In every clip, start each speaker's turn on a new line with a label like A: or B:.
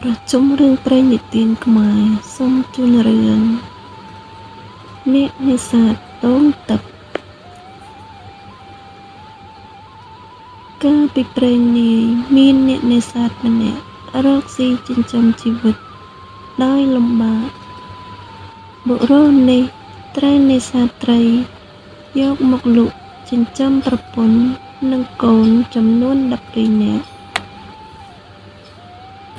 A: ប្រជុំរឿងព្រេងនិទានខ្មែរសូមជូនរឿងអ្នកនេសាទដូងទឹកកាលពីព្រេងនាយមានអ្នកនេសាទម្នាក់រកស៊ីចិញ្ចឹមជីវិតដោយលំបាកបុរសនេះត្រូវនេសាទត្រីយកមកលក់ចិញ្ចឹមប្រពន្ធនិងកូនចំនួន12នាក់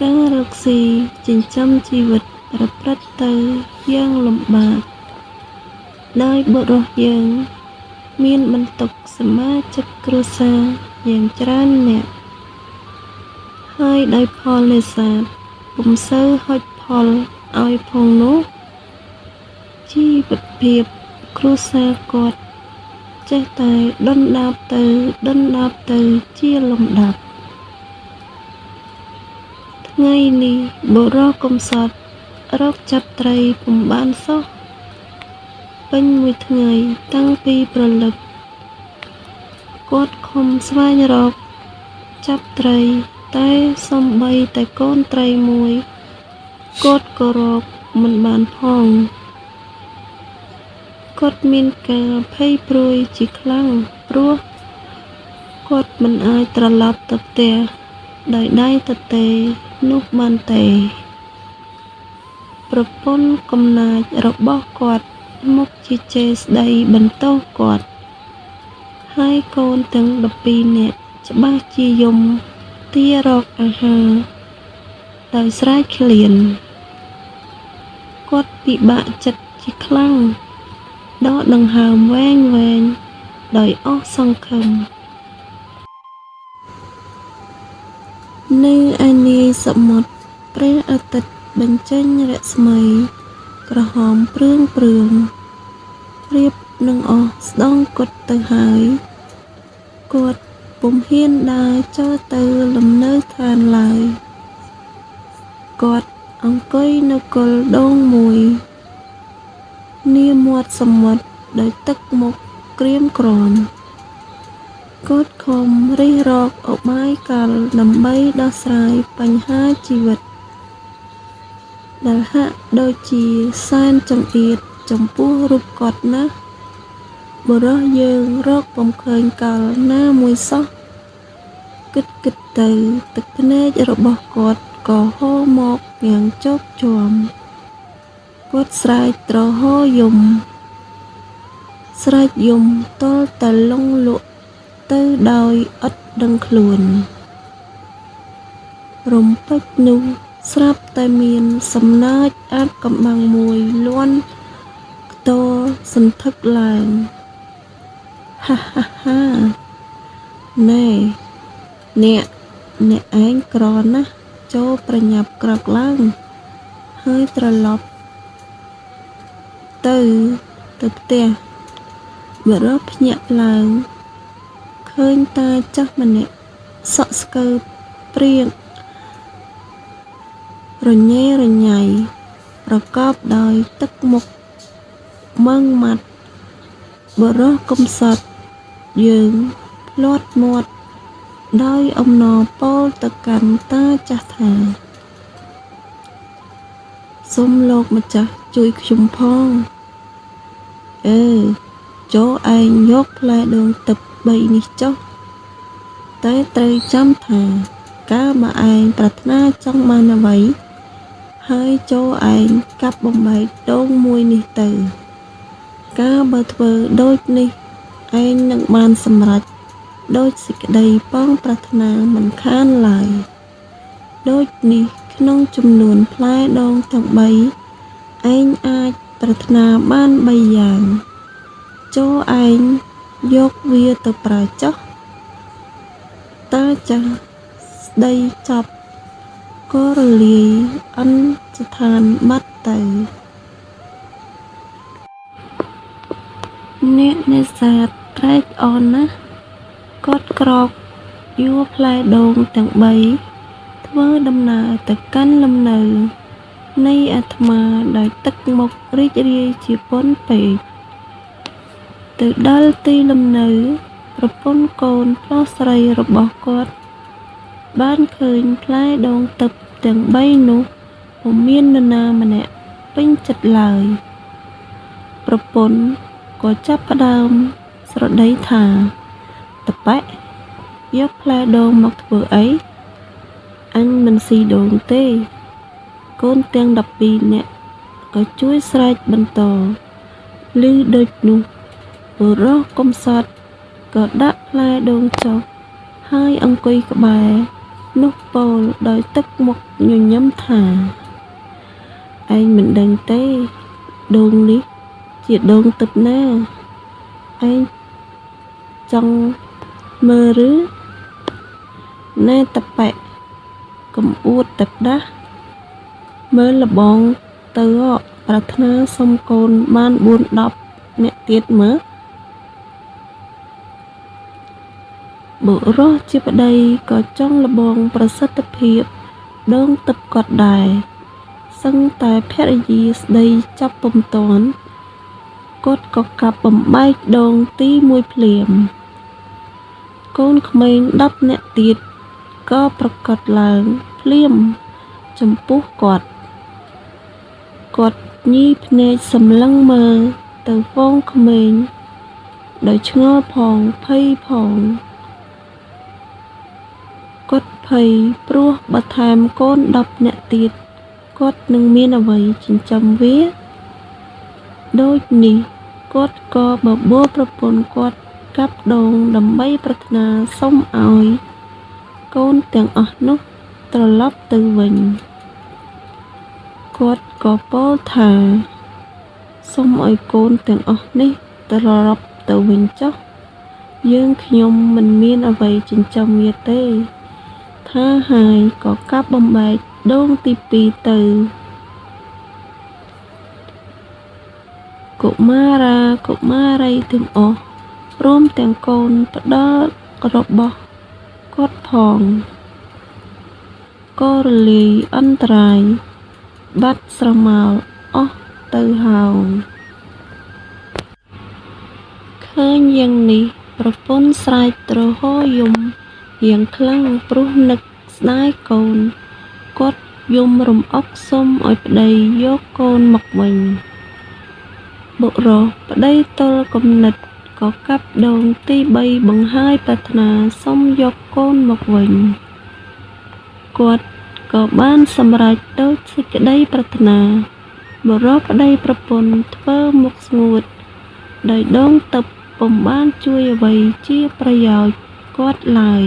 A: ការរកស៊ីចិញ្ចឹមជីវិតប្រព្រឹត្តទៅយ៉ាងលំបាកដោយបុរសយើងមានបន្ទុកសមាជិកគ្រួសារយ៉ាងច្រើនអ្នកហើយដោយផលនេសាទពុំសូវហុចផលឲ្យផងនោះជីវភាពគ្រួសារគាត់ចេះតែដុនដាបទៅជាលំដាប់ថ្ងៃនេះបុរសកំសត់រកចាប់ត្រីពុំបានសោះពេញមួយថ្ងៃតាំងពីព្រលឹកគាត់ខំស្វែងរកចាប់ត្រីតែសូម្បីតែកូនត្រីមួយគាត់ក៏រកមិនបានផងគាត់មានការភ័យព្រួយជាខ្លាំងព្រោះគាត់មិនអាចត្រឡប់ទៅផ្ទះដោយដៃទទេនោះបានទេប្រពន្ធកំណាចរបស់គាត់មុខជាចេស្ដីបន្ទោសគាត់ហើយកូនទាំង12នាក់ច្បាស់ជាយំទារកអាហារដោយស្រែកឃ្លានគាត់ពិបាកចិត្តជាខ្លាំងដកដង្ហើមវែងដោយអស់សង្ឃឹមនៅឯនាយសមុទ្រព្រះអាទិត្យបញ្ចេញរស្មីក្រហមព្រឿងប្រៀបនឹងអស់ស្ដង់គត់ទៅហើយគាត់ពុំហ៊ានដើរចូលទៅលំនៅឋានឡើយគាត់អង្គុយនៅគល់ដូងមួយនាមាត់សមុទ្រដោយទឹកមុខក្រៀមក្រំគាត់ខំរិះរកឧបាយកលដើម្បីដោះស្រាយបញ្ហាជីវិតដែលហាក់ដូចជាសែនចង្អៀតចំពោះរូបគាត់ណាស់បុរសយើងរកពុំឃើញកលណាមួយសោះគិតទៅទឹកភ្នែករបស់គាត់ក៏ហូរមកយ៉ាងជោគជាំគាត់ស្រែកទ្រហោយំទាល់តែលង់លក់ទៅដោយឥតដឹងខ្លួនរំពេចនោះស្រាប់តែមានសំណើចអាតកំបាំងមួយលាន់ខ្ទរសន្ធឹកឡើងហាណែអ្នកឯងក្រណាស់ចូលប្រញាប់ក្រោកឡើងហើយត្រឡប់ទៅផ្ទះបុរសភ្ញាក់ឡើងឃើញតាចាស់ម្នាក់សក់ស្កើព្រាងរញ៉េរញ៉ៃប្រកបដោយទឹកមុខម៉ឺងម៉ាត់បុរសកំសត់យើងភ្លាត់មាត់ដោយអំណរពោលទៅកាន់តាចាស់ថាសូមលោកម្ចាស់ជួយខ្ញុំផងចូលឯងយកផ្លែដូងទឹក3នេះចុះតែត្រូវចាំថាកាលបើឯងប្រាថ្នាចង់បានអ្វីហើយចូលឯងកាប់បំបែកដូងមួយនេះទៅកាលបើធ្វើដូចនេះឯងនឹងបានសម្រេចដូចសេចក្តីប៉ងប្រាថ្នាមិនខានឡើយដូចនេះក្នុងចំនួនផ្លែដូងទាំង3ឯងអាចប្រាថ្នាបាន3យ៉ាងចូលឯងយកវាទៅប្រើចុះតាចាស់ស្ដីចប់ក៏រលាយអន្តស្ថានបាត់ទៅអ្នកនេសាទត្រេកអរណាស់គាត់ក្រោកយកផ្លែដូងទាំង3ធ្វើដំណើរទៅកាន់លំនៅនៃអាត្មាដោយទឹកមុខរីករាយជាពន់ពេកទៅដល់ទីលំនៅប្រពន្ធកូនប្រុសស្រីរបស់គាត់បានឃើញផ្លែដូងទឹក ទាំង3នោះពុំមាននរណាម្នាក់ពេញចិត្តឡើយប្រពន្ធក៏ចាប់ផ្ដើមស្រដីថាតាប៉ែយកផ្លែដូងមកធ្វើអីអញមិនស៊ីដូងទេកូនទាំង12នាក់ក៏ជួយស្រែកបន្តឮដូចនោះបុរសកំសត់ក៏ដាក់ផ្លែដូងចុះហើយអង្គុយក្បែរនោះពោលដោយទឹកមុខញញឹមថាឯងមិនដឹងទេដូងនេះជាដូងទឹកណាឯងចង់មើលឬណែតាប៉ែកំអួតទឹកដាស់មើលលបងទៅប្រាថ្នាសុំកូនបាន4-10អ្នកទៀតមើលបុរសជាប្តីក៏ចង់លបងប្រសិទ្ធភាពដូងទឹកគាត់ដែរសឹងតែភរិយាស្ដីចាប់ពុំទាន់គាត់ក៏កាប់បំបែកដូងទី1ភ្លាមកូនក្មេង10នាក់ទៀតក៏ប្រកាសឡើងភ្លាមចំពោះគាត់ញីភ្នែកសម្លឹងមើលទៅហ្វូងក្មេងដោយឆ្ងល់ផងភ័យផងគាត់ភ័យព្រោះបើថែមកូន10នាក់ទៀតគាត់នឹងមានអ្វីចិញ្ចឹមវាដូចនេះគាត់ក៏បបួលប្រពន្ធគាត់កាប់ដូងដើម្បីប្រាថ្នាសុំឲ្យកូនទាំងអស់នោះត្រឡប់ទៅវិញគាត់ក៏ពោលថាសុំឲ្យកូនទាំងអស់នេះត្រឡប់ទៅវិញចុះយើងខ្ញុំមិនមានអ្វីចិញ្ចឹមវាទេថាហើយក៏កាប់បំបែកដូងទី2ទៅកុមារាកុមារីទាំងអស់ព្រមទាំងកូនផ្ដោតរបស់គាត់ផងក៏រលាយអន្តរាយបាត់ស្រមោលអស់ទៅហើយឃើញយ៉ាងនេះប្រពន្ធស្រែកទ្រហោយំយ៉ាងខ្លាំងព្រោះនឹកស្ដាយកូនគាត់យំរំអុកសុំឲ្យប្តីយកកូនមកវិញបុរសប្តីទល់គំនិតក៏កាប់ដូងទី3បង្ហើយប្រាថ្នាសុំយកកូនមកវិញគាត់ក៏បានសម្រេចដូចសេចក្តីប្រាថ្នាបុរសប្តីប្រពន្ធធ្វើមុខស្ងួតដោយដូងទឹកពុំបានជួយអ្វីជាប្រយោជន៍គាត់ឡើយ